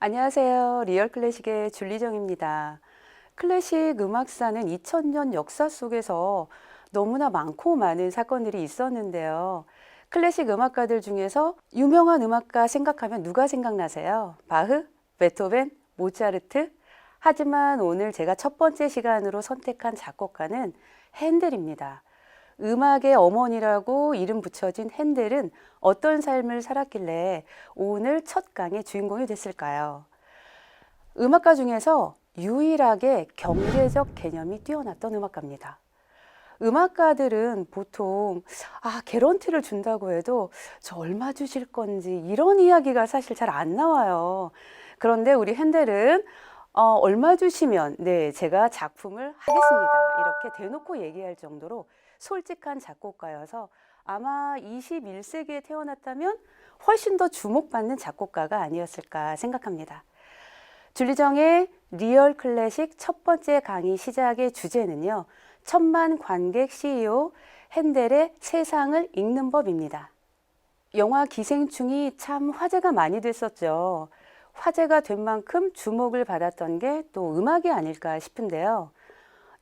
안녕하세요. 리얼 클래식의 줄리정입니다. 클래식 음악사는 2000년 역사 속에서 너무나 많고 많은 사건들이 있었는데요. 클래식 음악가들 중에서 유명한 음악가 생각하면 누가 생각나세요? 바흐, 베토벤, 모차르트? 하지만 오늘 제가 첫 번째 시간으로 선택한 작곡가는 핸델입니다. 음악의 어머니라고 이름 붙여진 핸델은 어떤 삶을 살았길래 오늘 첫 강의 주인공이 됐을까요? 음악가 중에서 유일하게 경제적 개념이 뛰어났던 음악가입니다. 음악가들은 보통 개런티를 준다고 해도 저 얼마 주실 건지 이런 이야기가 사실 잘 안 나와요. 그런데 우리 핸델은 얼마 주시면 제가 작품을 하겠습니다. 이렇게 대놓고 얘기할 정도로 솔직한 작곡가여서 아마 21세기에 태어났다면 훨씬 더 주목받는 작곡가가 아니었을까 생각합니다. 줄리정의 리얼 클래식 첫 번째 강의 시작의 주제는요. 천만 관객 CEO 핸델의 세상을 읽는 법입니다. 영화 기생충이 참 화제가 많이 됐었죠. 화제가 된 만큼 주목을 받았던 게 또 음악이 아닐까 싶은데요.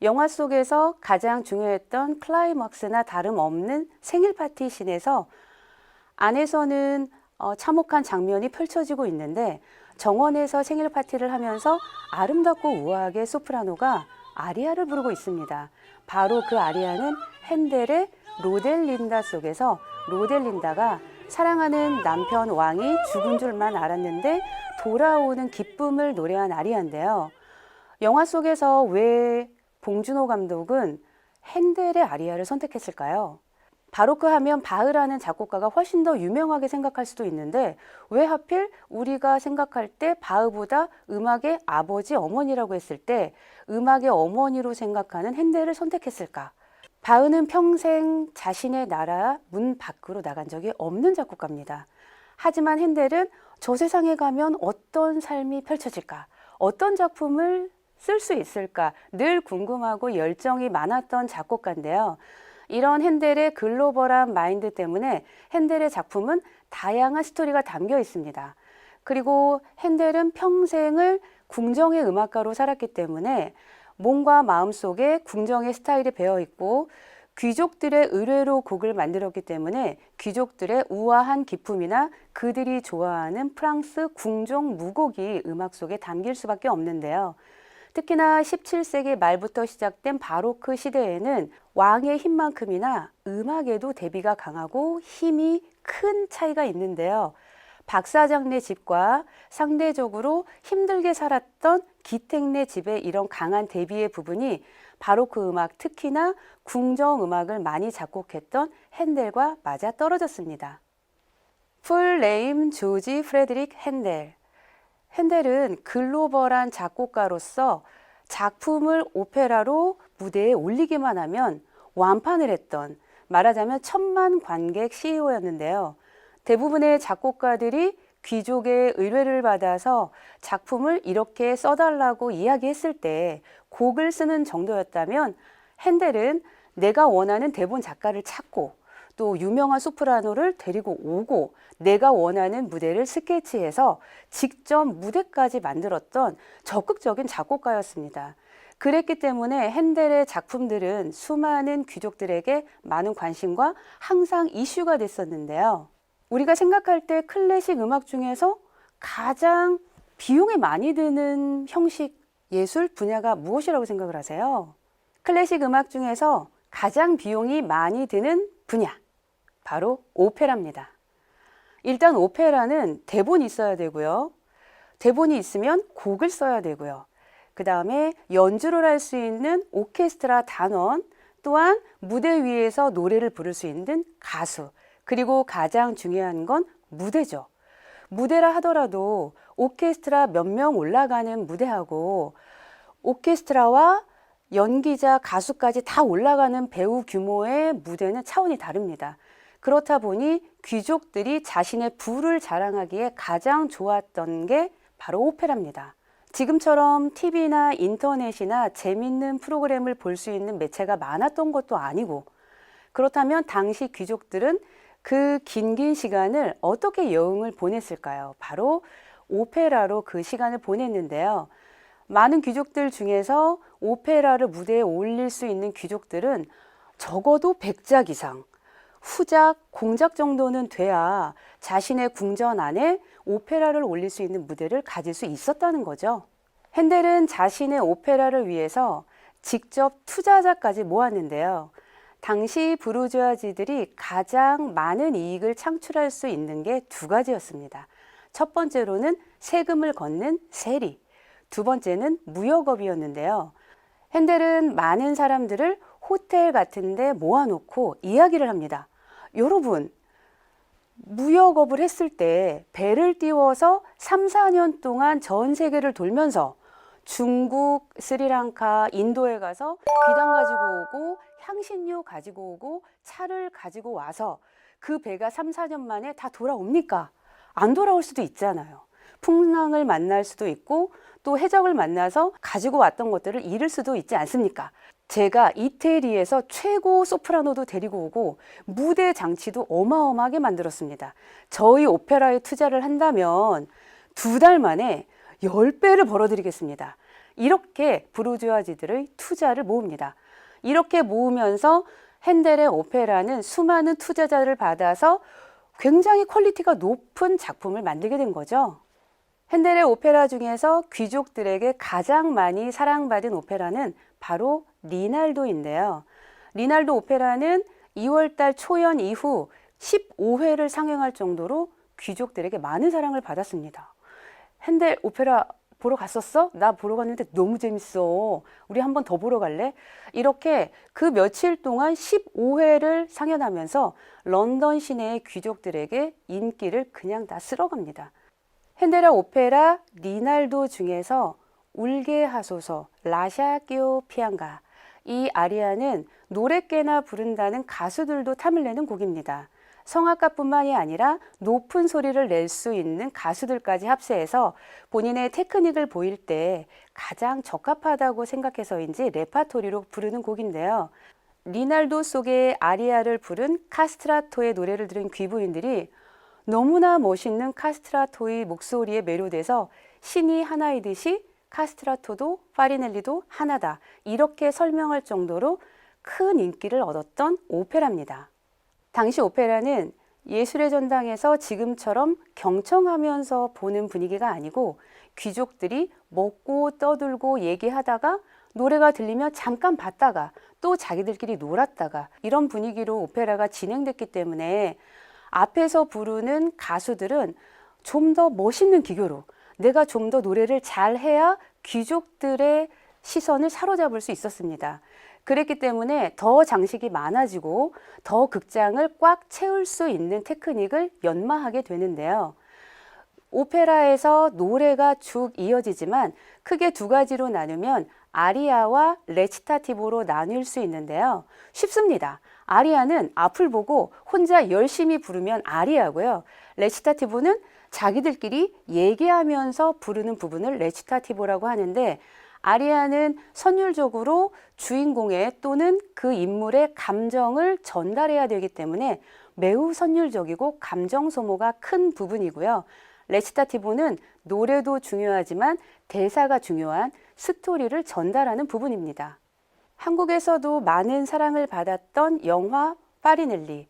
영화 속에서 가장 중요했던 클라이막스나 다름없는 생일 파티 씬에서 안에서는 참혹한 장면이 펼쳐지고 있는데 정원에서 생일 파티를 하면서 아름답고 우아하게 소프라노가 아리아를 부르고 있습니다. 바로 그 아리아는 핸델의 로델린다 속에서 로델린다가 사랑하는 남편 왕이 죽은 줄만 알았는데 돌아오는 기쁨을 노래한 아리아인데요. 영화 속에서 왜 봉준호 감독은 핸델의 아리아를 선택했을까요? 바로크 하면 바흐라는 작곡가가 훨씬 더 유명하게 생각할 수도 있는데 왜 하필 우리가 생각할 때 바흐보다 음악의 아버지, 어머니라고 했을 때 음악의 어머니로 생각하는 핸델을 선택했을까? 바흐는 평생 자신의 나라 문 밖으로 나간 적이 없는 작곡가입니다. 하지만 핸델은 저 세상에 가면 어떤 삶이 펼쳐질까? 어떤 작품을 쓸 수 있을까? 늘 궁금하고 열정이 많았던 작곡가인데요. 이런 핸델의 글로벌한 마인드 때문에 핸델의 작품은 다양한 스토리가 담겨 있습니다. 그리고 핸델은 평생을 궁정의 음악가로 살았기 때문에 몸과 마음 속에 궁정의 스타일이 배어 있고 귀족들의 의뢰로 곡을 만들었기 때문에 귀족들의 우아한 기품이나 그들이 좋아하는 프랑스 궁정 무곡이 음악 속에 담길 수밖에 없는데요. 특히나 17세기 말부터 시작된 바로크 시대에는 왕의 힘만큼이나 음악에도 대비가 강하고 힘이 큰 차이가 있는데요. 박사장네 집과 상대적으로 힘들게 살았던 기택네 집의 이런 강한 대비의 부분이 바로크 음악, 특히나 궁정 음악을 많이 작곡했던 핸델과 맞아 떨어졌습니다. 풀 네임 조지 프레드릭 핸델. 핸델은 글로벌한 작곡가로서 작품을 오페라로 무대에 올리기만 하면 완판을 했던, 말하자면 천만 관객 CEO였는데요. 대부분의 작곡가들이 귀족의 의뢰를 받아서 작품을 이렇게 써달라고 이야기했을 때 곡을 쓰는 정도였다면 핸델은 내가 원하는 대본 작가를 찾고 또 유명한 소프라노를 데리고 오고 내가 원하는 무대를 스케치해서 직접 무대까지 만들었던 적극적인 작곡가였습니다. 그랬기 때문에 핸델의 작품들은 수많은 귀족들에게 많은 관심과 항상 이슈가 됐었는데요. 우리가 생각할 때 클래식 음악 중에서 가장 비용이 많이 드는 형식 예술 분야가 무엇이라고 생각을 하세요? 클래식 음악 중에서 가장 비용이 많이 드는 분야, 바로 오페라입니다. 일단 오페라는 대본이 있어야 되고요. 대본이 있으면 곡을 써야 되고요. 그 다음에 연주를 할 수 있는 오케스트라 단원, 또한 무대 위에서 노래를 부를 수 있는 가수, 그리고 가장 중요한 건 무대죠. 무대라 하더라도 오케스트라 몇 명 올라가는 무대하고 오케스트라와 연기자, 가수까지 다 올라가는 배우 규모의 무대는 차원이 다릅니다. 그렇다 보니 귀족들이 자신의 부를 자랑하기에 가장 좋았던 게 바로 오페라입니다. 지금처럼 TV나 인터넷이나 재밌는 프로그램을 볼 수 있는 매체가 많았던 것도 아니고, 그렇다면 당시 귀족들은 그 긴 시간을 어떻게 여행을 보냈을까요? 바로 오페라로 그 시간을 보냈는데요. 많은 귀족들 중에서 오페라를 무대에 올릴 수 있는 귀족들은 적어도 100작 이상, 후작, 공작 정도는 돼야 자신의 궁전 안에 오페라를 올릴 수 있는 무대를 가질 수 있었다는 거죠. 핸델은 자신의 오페라를 위해서 직접 투자자까지 모았는데요. 당시 부르주아지들이 가장 많은 이익을 창출할 수 있는 게 두 가지였습니다. 첫 번째로는 세금을 걷는 세리, 두 번째는 무역업이었는데요. 핸델은 많은 사람들을 호텔 같은 데 모아놓고 이야기를 합니다. 여러분, 무역업을 했을 때 배를 띄워서 3, 4년 동안 전 세계를 돌면서 중국, 스리랑카, 인도에 가서 비단 가지고 오고 향신료 가지고 오고 차를 가지고 와서 그 배가 3, 4년 만에 다 돌아옵니까? 안 돌아올 수도 있잖아요. 풍랑을 만날 수도 있고 또 해적을 만나서 가지고 왔던 것들을 잃을 수도 있지 않습니까? 제가 이태리에서 최고 소프라노도 데리고 오고 무대 장치도 어마어마하게 만들었습니다. 저희 오페라에 투자를 한다면 2달 만에 10배를 벌어드리겠습니다. 이렇게 부르주아지들의 투자를 모읍니다. 이렇게 모으면서 핸델의 오페라는 수많은 투자자를 받아서 굉장히 퀄리티가 높은 작품을 만들게 된 거죠. 핸델의 오페라 중에서 귀족들에게 가장 많이 사랑받은 오페라는 바로 리날도인데요. 리날도 오페라는 2월달 초연 이후 15회를 상영할 정도로 귀족들에게 많은 사랑을 받았습니다. 핸델 오페라 보러 갔었어? 나 보러 갔는데 너무 재밌어. 우리 한 번 더 보러 갈래? 이렇게 그 며칠 동안 15회를 상연하면서 런던 시내의 귀족들에게 인기를 그냥 다 쓸어갑니다. 핸델의 오페라 리날도 중에서 울게 하소서 라샤기오 피앙가, 이 아리아는 노랫개나 부른다는 가수들도 탐을 내는 곡입니다. 성악가뿐만이 아니라 높은 소리를 낼 수 있는 가수들까지 합세해서 본인의 테크닉을 보일 때 가장 적합하다고 생각해서인지 레파토리로 부르는 곡인데요. 리날도 속의 아리아를 부른 카스트라토의 노래를 들은 귀부인들이 너무나 멋있는 카스트라토의 목소리에 매료돼서 신이 하나이듯이 카스트라토도 파리넬리도 하나다, 이렇게 설명할 정도로 큰 인기를 얻었던 오페라입니다. 당시 오페라는 예술의 전당에서 지금처럼 경청하면서 보는 분위기가 아니고 귀족들이 먹고 떠들고 얘기하다가 노래가 들리면 잠깐 봤다가 또 자기들끼리 놀았다가 이런 분위기로 오페라가 진행됐기 때문에 앞에서 부르는 가수들은 좀 더 멋있는 기교로 내가 좀 더 노래를 잘해야 귀족들의 시선을 사로잡을 수 있었습니다. 그랬기 때문에 더 장식이 많아지고 더 극장을 꽉 채울 수 있는 테크닉을 연마하게 되는데요. 오페라에서 노래가 쭉 이어지지만 크게 두 가지로 나누면 아리아와 레치타티보로 나눌 수 있는데요. 쉽습니다. 아리아는 앞을 보고 혼자 열심히 부르면 아리아고요. 레치타티보는 자기들끼리 얘기하면서 부르는 부분을 레치타티보라고 하는데, 아리아는 선율적으로 주인공의 또는 그 인물의 감정을 전달해야 되기 때문에 매우 선율적이고 감정 소모가 큰 부분이고요. 레치타티보는 노래도 중요하지만 대사가 중요한 스토리를 전달하는 부분입니다. 한국에서도 많은 사랑을 받았던 영화 파리넬리.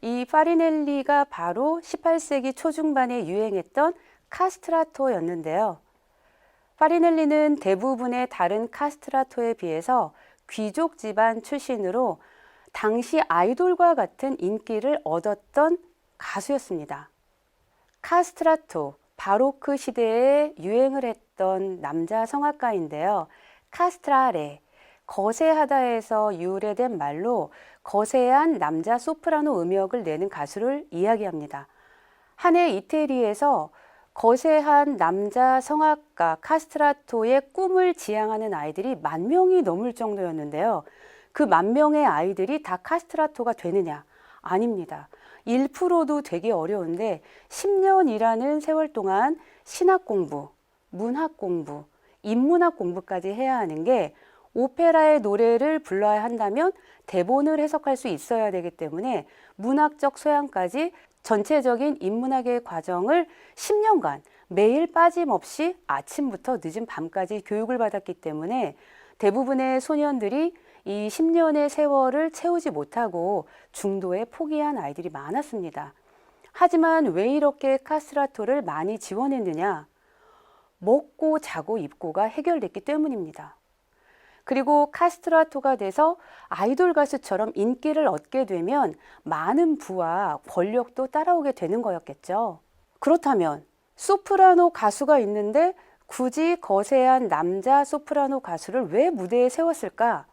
이 파리넬리가 바로 18세기 초중반에 유행했던 카스트라토였는데요. 파리넬리는 대부분의 다른 카스트라토에 비해서 귀족 집안 출신으로 당시 아이돌과 같은 인기를 얻었던 가수였습니다. 카스트라토, 바로크 시대에 유행을 했던 남자 성악가인데요. 카스트라레, 거세하다에서 유래된 말로 거세한 남자 소프라노 음역을 내는 가수를 이야기합니다. 한 해 이태리에서 거세한 남자 성악가 카스트라토의 꿈을 지향하는 아이들이 10,000명이 넘을 정도였는데요. 그 10,000명의 아이들이 다 카스트라토가 되느냐? 아닙니다. 1%도 되기 어려운데 10년이라는 세월 동안 신학 공부, 문학 공부, 인문학 공부까지 해야 하는 게, 오페라의 노래를 불러야 한다면 대본을 해석할 수 있어야 되기 때문에 문학적 소양까지 전체적인 인문학의 과정을 10년간 매일 빠짐없이 아침부터 늦은 밤까지 교육을 받았기 때문에 대부분의 소년들이 이 10년의 세월을 채우지 못하고 중도에 포기한 아이들이 많았습니다. 하지만 왜 이렇게 카스트라토를 많이 지원했느냐? 먹고 자고 입고가 해결됐기 때문입니다. 그리고 카스트라토가 돼서 아이돌 가수처럼 인기를 얻게 되면 많은 부와 권력도 따라오게 되는 거였겠죠. 그렇다면 소프라노 가수가 있는데 굳이 거세한 남자 소프라노 가수를 왜 무대에 세웠을까?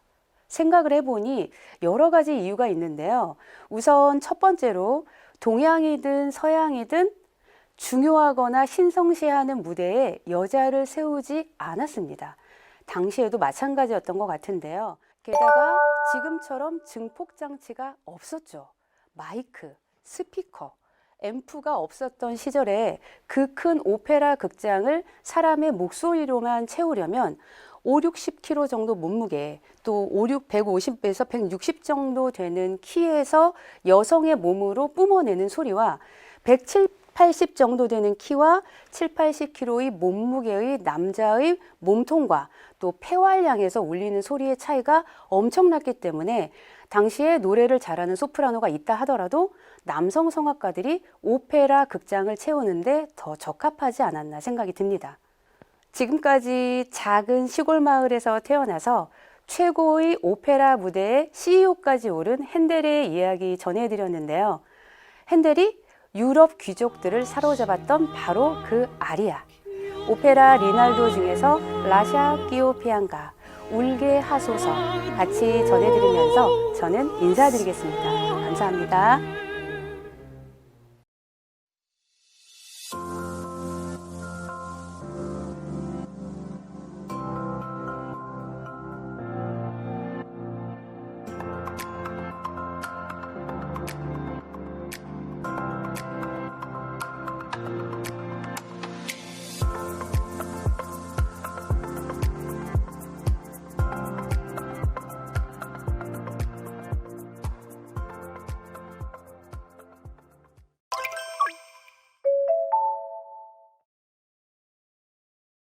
생각을 해보니 여러 가지 이유가 있는데요. 우선 첫 번째로 동양이든 서양이든 중요하거나 신성시하는 무대에 여자를 세우지 않았습니다. 당시에도 마찬가지였던 것 같은데요. 게다가 지금처럼 증폭장치가 없었죠. 마이크, 스피커, 앰프가 없었던 시절에 그 큰 오페라 극장을 사람의 목소리로만 채우려면 5, 60kg 정도 몸무게, 또 150에서 160 정도 되는 키에서 여성의 몸으로 뿜어내는 소리와 170, 80 정도 되는 키와 7, 80kg의 몸무게의 남자의 몸통과 또 폐활량에서 울리는 소리의 차이가 엄청났기 때문에 당시에 노래를 잘하는 소프라노가 있다 하더라도 남성 성악가들이 오페라 극장을 채우는데 더 적합하지 않았나 생각이 듭니다. 지금까지 작은 시골 마을에서 태어나서 최고의 오페라 무대에 CEO까지 오른 핸델의 이야기 전해드렸는데요. 핸델이 유럽 귀족들을 사로잡았던 바로 그 아리아. 오페라 리날도 중에서 라샤 끼오피앙가, 울게 하소서 같이 전해드리면서 저는 인사드리겠습니다. 감사합니다.